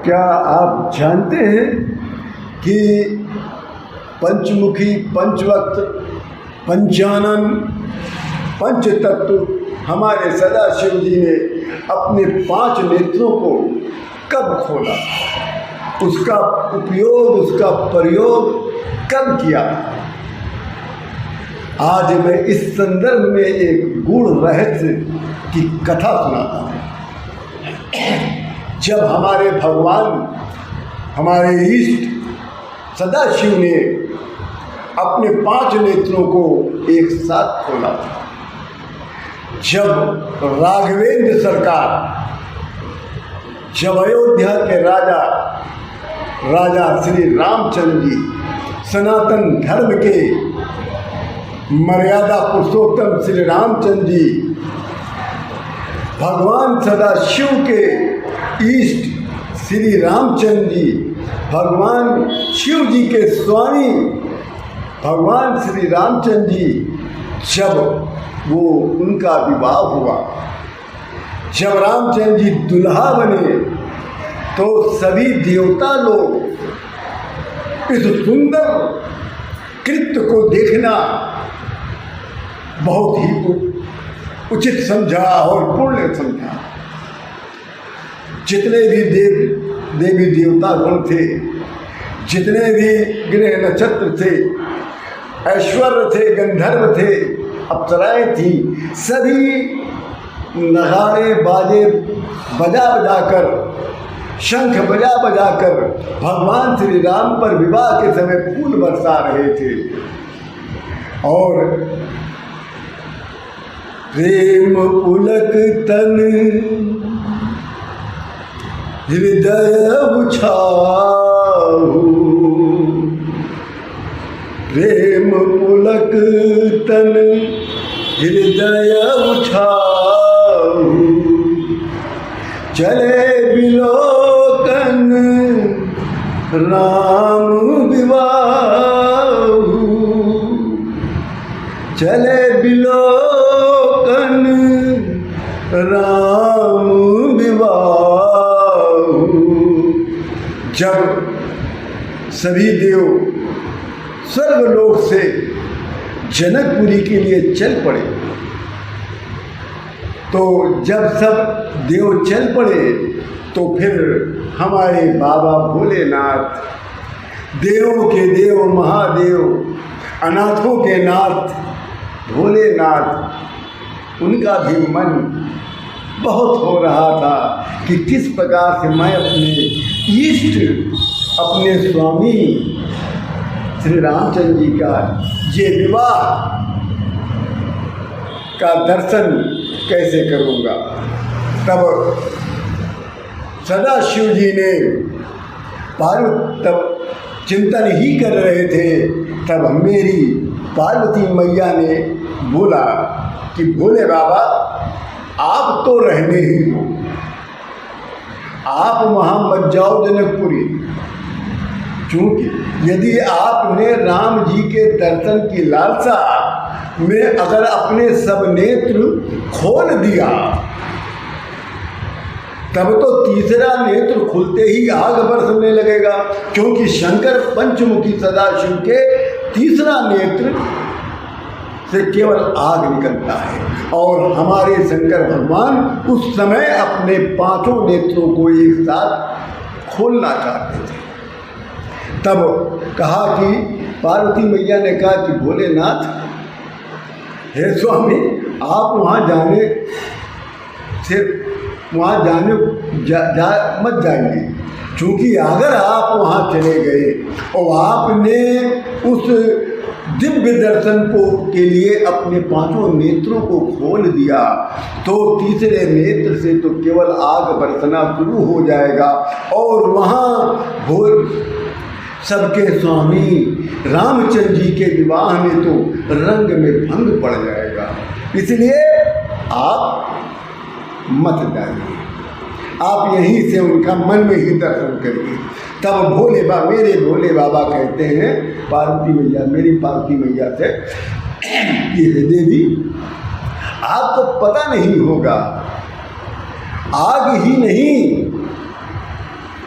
क्या आप जानते हैं कि पंचमुखी, पंचवक्त, पंचानन, पंचतत्व हमारे सदाशिव जी ने अपने 5 नेत्रों को कब खोला, उसका उपयोग, उसका प्रयोग कब किया? आज मैं इस संदर्भ में एक गूढ़ रहस्य की कथा सुनाता हूँ। जब हमारे भगवान, हमारे इष्ट सदाशिव ने अपने 5 नेत्रों को एक साथ खोला, जब राघवेंद्र सरकार, जब अयोध्या के राजा श्री रामचंद्र जी, सनातन धर्म के मर्यादा पुरुषोत्तम श्री रामचंद्र जी, भगवान सदाशिव के इष्ट श्री रामचंद्र जी, भगवान शिव जी के स्वामी भगवान श्री रामचंद्र जी, जब वो उनका विवाह हुआ, जब रामचंद्र जी दुल्हा बने, तो सभी देवता लोग इस सुंदर कृत्य को देखना बहुत ही उचित समझा और पुण्य समझा। जितने भी देवी देवता गण थे, जितने भी ग्रह नक्षत्र थे, ऐश्वर्य थे, गंधर्व थे, अप्सराएं थी, सभी नगाड़े बाजे बजा बजाकर, शंख बजा बजाकर भगवान श्री राम पर विवाह के समय फूल बरसा रहे थे। और प्रेम पुलक तन हृदय उछाऊ, प्रेम पुलक तन हृदय उछाऊ, चले बिलोकन राम विवाहु, चले बिलोकन राम विवाहु। जब सभी देव स्वर्गलोक से जनकपुरी के लिए चल पड़े, तो जब सब देव चल पड़े, तो फिर हमारे बाबा भोलेनाथ, देवों के देव महादेव, अनाथों के नाथ भोलेनाथ, उनका भी मन बहुत हो रहा था कि किस प्रकार से मैं अपने इष्ट, अपने स्वामी श्री रामचंद्र जी का ये विवाह का दर्शन कैसे करूँगा। तब सदाशिव जी ने तब चिंतन ही कर रहे थे, तब मेरी पार्वती मैया ने बोला कि भोले बाबा, आप तो रहने ही हो, आप वहाँ मत जाओ जनकपुरी, क्योंकि यदि आपने राम जी के दर्शन की लालसा में अगर अपने सब नेत्र खोल दिया, तब तो तीसरा नेत्र खुलते ही आग बरसने लगेगा, क्योंकि शंकर पंचमुखी सदाशिव के तीसरा नेत्र से केवल आग निकलता है। और हमारे शंकर भगवान उस समय अपने 5 नेत्रों को एक साथ खोलना चाहते थे। तब कहा कि पार्वती मैया ने कहा कि भोलेनाथ, हे स्वामी, आप वहाँ जाने से मत जाइए, क्योंकि अगर आप वहाँ चले गए और आपने उस दिव्य दर्शन के लिए अपने 5 नेत्रों को खोल दिया, तो तीसरे नेत्र से तो केवल आग बरसना शुरू हो जाएगा और वहाँ सबके स्वामी रामचंद्र जी के विवाह में तो रंग में भंग पड़ जाएगा। इसलिए आप मत जाइए, आप यहीं से उनका मन में ही दर्शन करिए। तब मेरे भोले बाबा कहते हैं पार्वती मैया, मेरी पार्वती मैया से कि देवी, आपको पता नहीं होगा, आग ही नहीं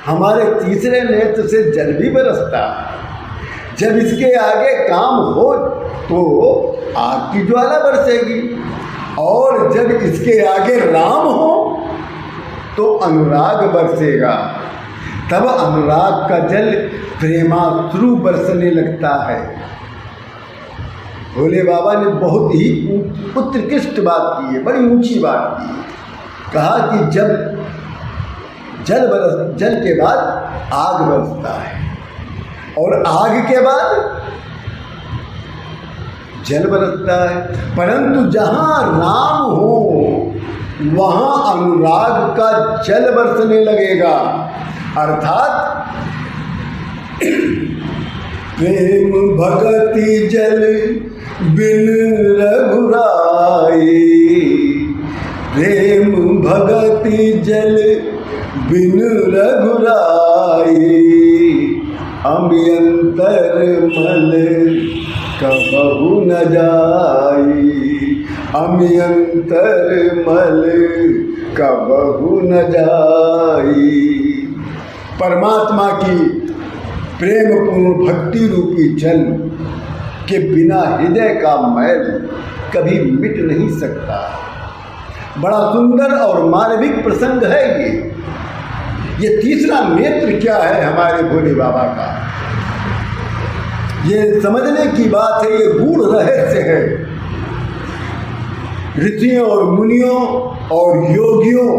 हमारे तीसरे नेत्र से जल भी बरसता है। जब इसके आगे काम हो तो आग की ज्वाला बरसेगी, और जब इसके आगे राम हो तो अनुराग बरसेगा। तब अनुराग का जल प्रेमाश्रु बरसने लगता है। भोले बाबा ने बहुत ही उत्कृष्ट बात की है, बड़ी ऊंची बात की। कहा कि जब जल के बाद आग बरसता है, और आग के बाद जल बरसता है, परंतु जहाँ राम हो वहाँ अनुराग का जल बरसने लगेगा। अर्थात प्रेम भगति जल बिन रघुराई, प्रेम भगति जल बिन रघुराई, अमियंतर मल कबहु न जाई, अमियंतर मल कबहु न जाई। परमात्मा की प्रेम पूर्ण भक्ति रूपी जल के बिना हृदय का मैल कभी मिट नहीं सकता। बड़ा सुंदर और मानविक प्रसंग है ये तीसरा नेत्र क्या है हमारे भोले बाबा का, ये समझने की बात है, ये गूढ़ रहस्य है। ऋषियों और मुनियों और योगियों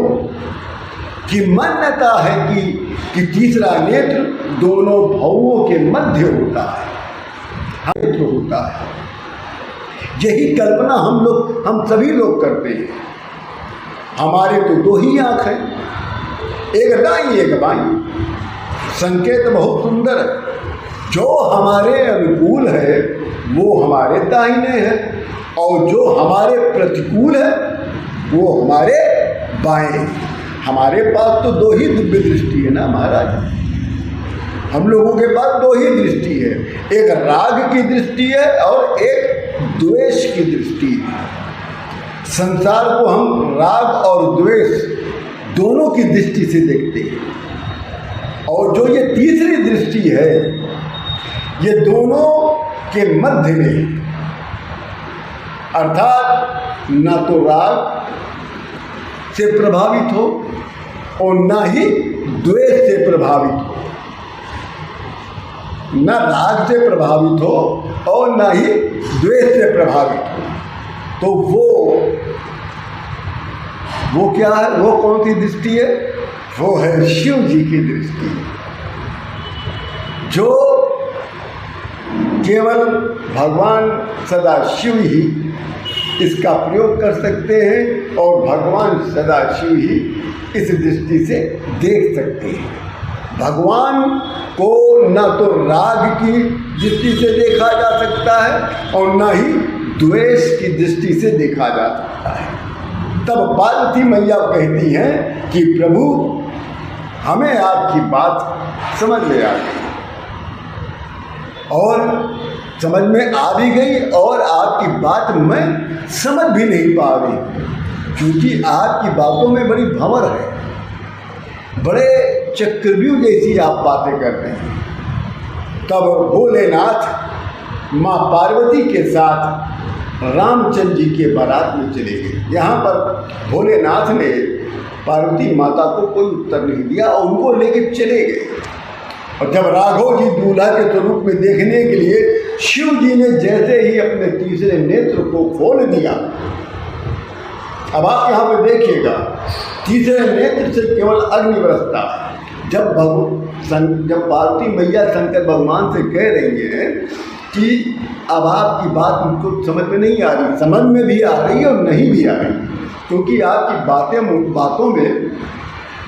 की मान्यता है कि तीसरा नेत्र दोनों भवों के मध्य होता है, नेत्र होता है। यही कल्पना हम सभी लोग करते हैं। हमारे तो दो ही आँख हैं, एक दाईं एक बाईं। संकेत बहुत सुंदर है, जो हमारे अनुकूल है वो हमारे दाहिने है, और जो हमारे प्रतिकूल है वो हमारे बाएं। हमारे पास तो दो ही दिव्य दृष्टि है ना महाराज, हम लोगों के पास दो ही दृष्टि है, एक राग की दृष्टि है और एक द्वेष की दृष्टि है। संसार को हम राग और द्वेष दोनों की दृष्टि से देखते हैं, और जो ये तीसरी दृष्टि है ये दोनों के मध्य में, अर्थात न तो राग से प्रभावित हो और न ही द्वेष से प्रभावित हो, न राग से प्रभावित हो और न ही द्वेष से प्रभावित हो। तो वो क्या है, वो कौन सी दृष्टि है? वो है शिव जी की दृष्टि, जो केवल भगवान सदाशिव ही इसका प्रयोग कर सकते हैं, और भगवान सदाशिव ही इस दृष्टि से देख सकते हैं। भगवान को न तो राग की दृष्टि से देखा जा सकता है और न ही द्वेष की दृष्टि से देखा जा सकता है। तब पार्वती मैया कहती हैं कि प्रभु हमें आपकी बात समझ में आ गई, और समझ में आ भी गई, और आपकी बात मैं समझ भी नहीं पा रही, क्योंकि आपकी बातों में बड़ी भंवर है, बड़े चक्रव्यूह जैसी आप बातें करते हैं। तब भोलेनाथ माँ पार्वती के साथ रामचंद्र जी के बारात में चले गए। यहाँ पर भोलेनाथ ने पार्वती माता को कोई उत्तर नहीं दिया और उनको लेके चले गए। और जब राघव जी दूल्हा के स्वरूप में देखने के लिए शिव जी ने जैसे ही अपने तीसरे नेत्र को खोल दिया, अब आप यहाँ पे देखिएगा, तीसरे नेत्र से केवल अग्नि बरसता है। जब पार्वती मैया शंकर भगवान से कह रही है कि अब आपकी बात उनको समझ में नहीं आ रही, समझ में भी आ रही है और नहीं भी आ रही, क्योंकि आपकी बातों में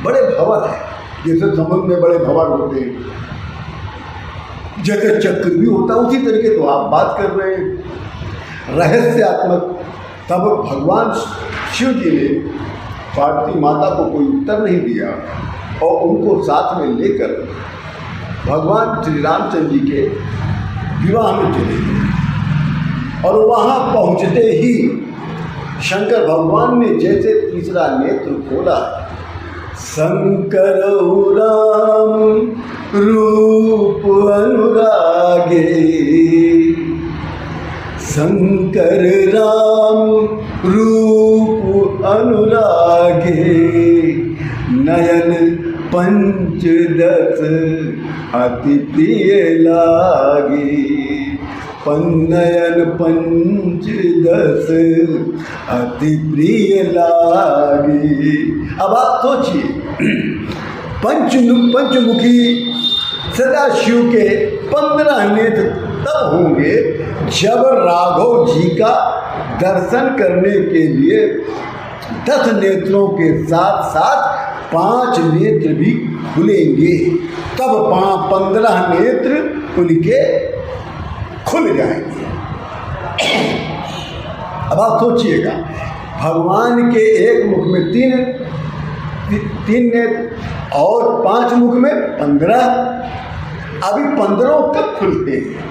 बड़े भंवर है, जैसे समुद्र में बड़े भंवर होते हैं, जैसे चक्र भी होता है, उसी तरीके तो आप बात कर रहे हैं रहस्यात्मक। तब भगवान शिव जी ने पार्वती माता को कोई उत्तर नहीं दिया और उनको साथ में लेकर भगवान श्री रामचंद्र जी के विवाह में चले गए। और वहाँ पहुँचते ही शंकर भगवान ने जैसे तीसरा नेत्र खोला, शंकर राम रूप अनुरागे, शंकर राम रूप अनुरागे, नयन पंचदश अति प्रिय लागे, नयन पंचदश अति प्रिय लागे। अब आप सोचिए, पंचमुखी सदाशिव के 15 नेत्र तब होंगे जब राघव जी का दर्शन करने के लिए 10 नेत्रों के साथ साथ 5 नेत्र भी खुलेंगे, तब 15 नेत्र उनके खुल जाएंगे। अब आप सोचिएगा, भगवान के एक मुख में 3 नेत्र और 5 मुख में 15, अभी 15 कब खुलते हैं?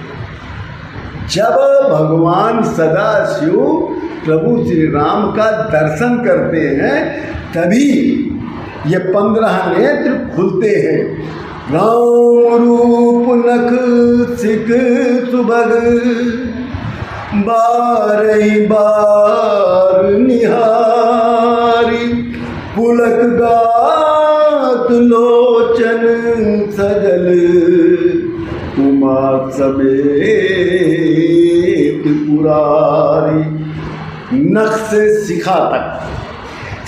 जब भगवान सदाशिव प्रभु श्री राम का दर्शन करते हैं तभी ये 15 नेत्र खुलते हैं। राम रूप नख सिख सुभग, बारही बार निहारी, पुलक गात लोचन सजल, उमा समेत पुरारी। नख से शिखा तक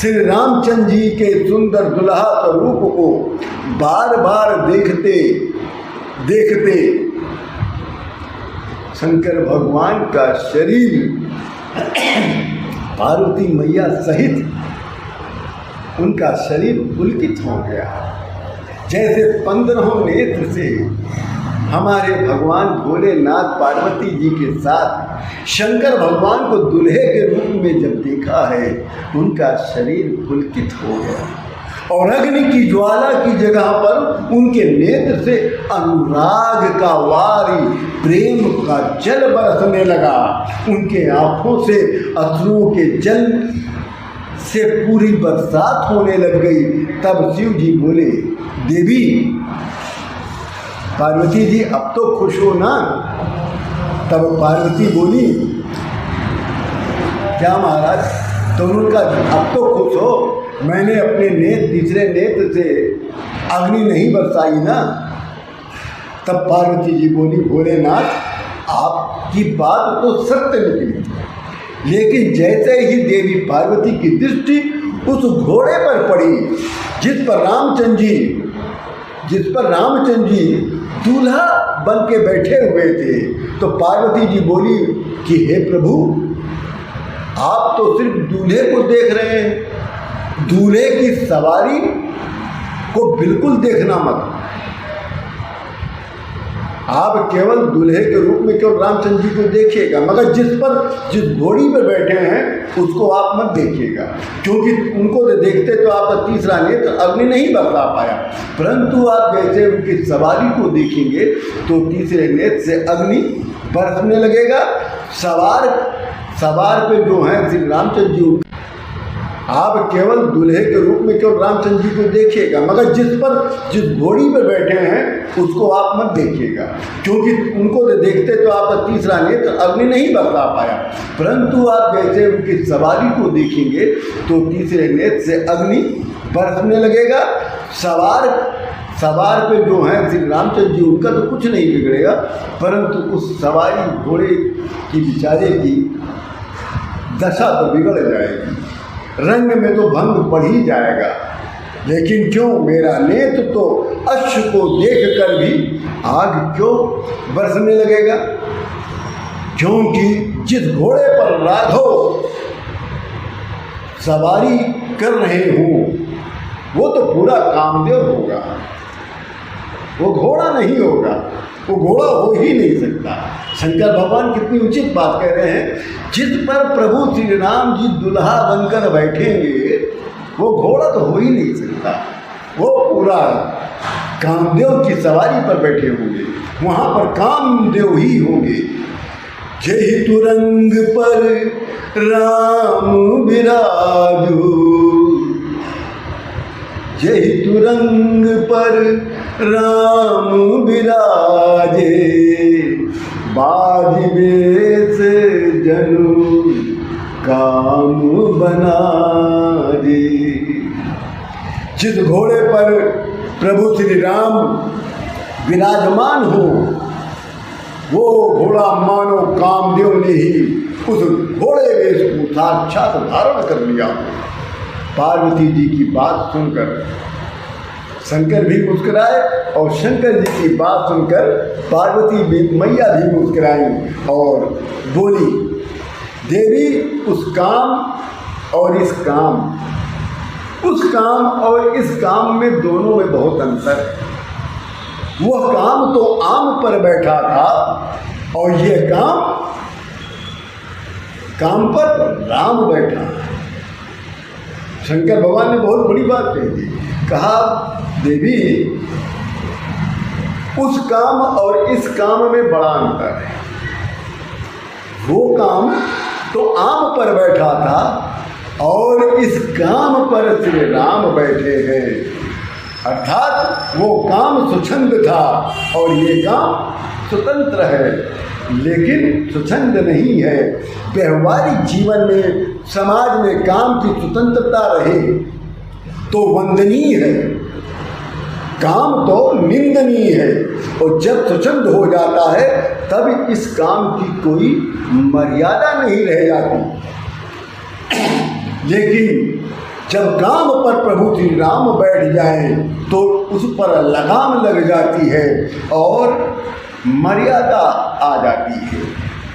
श्री रामचंद्र जी के सुंदर दुल्हा स्वरूप को बार बार देखते देखते शंकर भगवान का शरीर पार्वती मैया सहित उनका शरीर पुलकित हो गया। जैसे 15 नेत्र से हमारे भगवान भोलेनाथ पार्वती जी के साथ शंकर भगवान को दूल्हे के रूप में जब देखा है, उनका शरीर पुलकित हो गया और अग्नि की ज्वाला की जगह पर उनके नेत्र से अनुराग का वारी, प्रेम का जल बरसने लगा। उनके आंखों से अश्रुओं के जल से पूरी बरसात होने लग गई। तब शिव जी बोले, देवी पार्वती जी अब तो खुश हो ना? तब पार्वती बोली, क्या महाराज? तो उनका अब तो खुश हो, मैंने अपने तीसरे नेत्र से अग्नि नहीं बरसाई ना? तब पार्वती जी बोली, भोलेनाथ आपकी बात तो सत्य निकली, लेकिन जैसे ही देवी पार्वती की दृष्टि उस घोड़े पर पड़ी जिस पर रामचंद्र जी दूल्हा बन के बैठे हुए थे, तो पार्वती जी बोली कि हे प्रभु, आप तो सिर्फ दूल्हे को देख रहे हैं, दूल्हे की सवारी को बिल्कुल देखना मत। आप केवल दूल्हे के रूप में केवल रामचंद्र जी को देखिएगा, मगर जिस घोड़ी पर बैठे हैं उसको आप मत देखिएगा, क्योंकि उनको देखते तो आपका तीसरा नेत्र अग्नि नहीं बरसा पाया, परंतु आप जैसे उनकी सवारी को देखेंगे तो तीसरे नेत्र से अग्नि बरसने लगेगा। सवार पे जो है श्री रामचंद्र जी, आप केवल दूल्हे के रूप में केवल रामचंद्र जी को देखिएगा, मगर जिस घोड़ी पर बैठे हैं उसको आप मत देखिएगा, क्योंकि उनको देखते तो आपका तीसरा नेत्र अग्नि नहीं बरसा पाया, परंतु आप जैसे उनकी सवारी को देखेंगे तो तीसरे नेत्र से अग्नि बरसने लगेगा। सवार पे जो है श्री रामचंद्र जी, उनका तो कुछ नहीं बिगड़ेगा, परंतु उस सवारी घोड़े की बेचारे की दशा तो बिगड़ जाएगी, रंग में तो भंग पड़ ही जाएगा। लेकिन क्यों, मेरा नेत्र तो अश्व को देखकर भी आग क्यों बरसने लगेगा? क्योंकि जिस घोड़े पर राघव सवारी कर रहे हों वो तो पूरा कामदेव होगा, वो घोड़ा नहीं होगा, वो घोड़ा हो ही नहीं सकता। शंकर भगवान कितनी उचित बात कह रहे हैं, जिस पर प्रभु श्री राम जी दुल्हा बनकर बैठेंगे वो घोड़ा तो हो ही नहीं सकता, वो पूरा कामदेव की सवारी पर बैठे होंगे, वहाँ पर कामदेव ही होंगे। जय तुरंग पर राम विराजो, यही तुरंग पर राम विराजे, बाज बेस जनु काम बना दे। जिस घोड़े पर प्रभु श्री राम विराजमान हो, वो घोड़ा मानो कामदेव ने ही उस घोड़े वेश को साक्षात धारण कर लिया। पार्वती जी की बात सुनकर शंकर भी मुस्कुराए और शंकर जी की बात सुनकर पार्वती मैया भी मुस्कुराई और बोली, देवी उस काम और इस काम, उस काम और इस काम में दोनों में बहुत अंतर है। वह काम तो आम पर बैठा था और ये काम पर राम बैठा। शंकर भगवान ने बहुत बड़ी बात कही थी, कहा देवी उस काम और इस काम में बड़ा अंतर है। वो काम तो आम पर बैठा था और इस काम पर श्री राम बैठे हैं। अर्थात वो काम स्वच्छंद था और ये काम स्वतंत्र है, लेकिन स्वच्छंद नहीं है। व्यवहारिक जीवन में, समाज में काम की स्वतंत्रता रहे तो वंदनीय है, काम तो निंदनीय है। और जब स्वच्छंद हो जाता है तब इस काम की कोई मर्यादा नहीं रह जाती। लेकिन जब काम पर प्रभु श्री राम बैठ जाए तो उस पर लगाम लग जाती है और मर्यादा आ जाती है।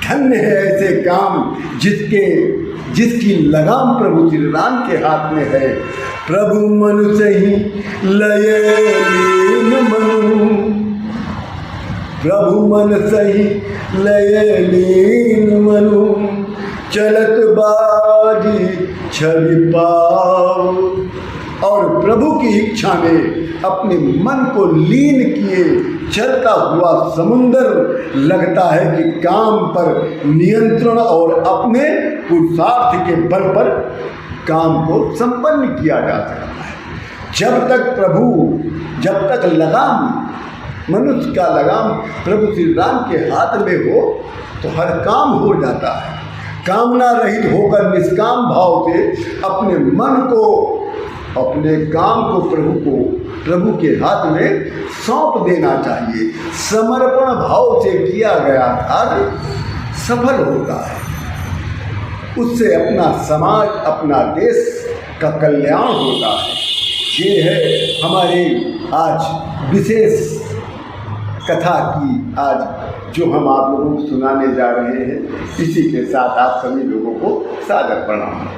धन्य है ऐसे काम जिसकी लगाम प्रभु श्री राम के हाथ में है। प्रभु मनु सही लय लीन मनु, प्रभु मन सही लय लीन मनु, चलत बाजी छवि पाओ। और प्रभु की इच्छा में अपने मन को लीन किए चलता हुआ समुंदर लगता है कि काम पर नियंत्रण और अपने पुरुषार्थ के बल पर काम को संपन्न किया जा सकता है। जब तक लगाम, मनुष्य का लगाम प्रभु श्री राम के हाथ में हो तो हर काम हो जाता है। कामना रहित होकर निष्काम भाव से अपने मन को, अपने काम को प्रभु के हाथ में सौंप देना चाहिए। समर्पण भाव से किया गया कार्य सफल होता है। उससे अपना समाज, अपना देश का कल्याण होता है। ये है हमारी आज विशेष कथा की आज जो हम आप लोगों को सुनाने जा रहे हैं। इसी के साथ आप सभी लोगों को सादर प्रणाम।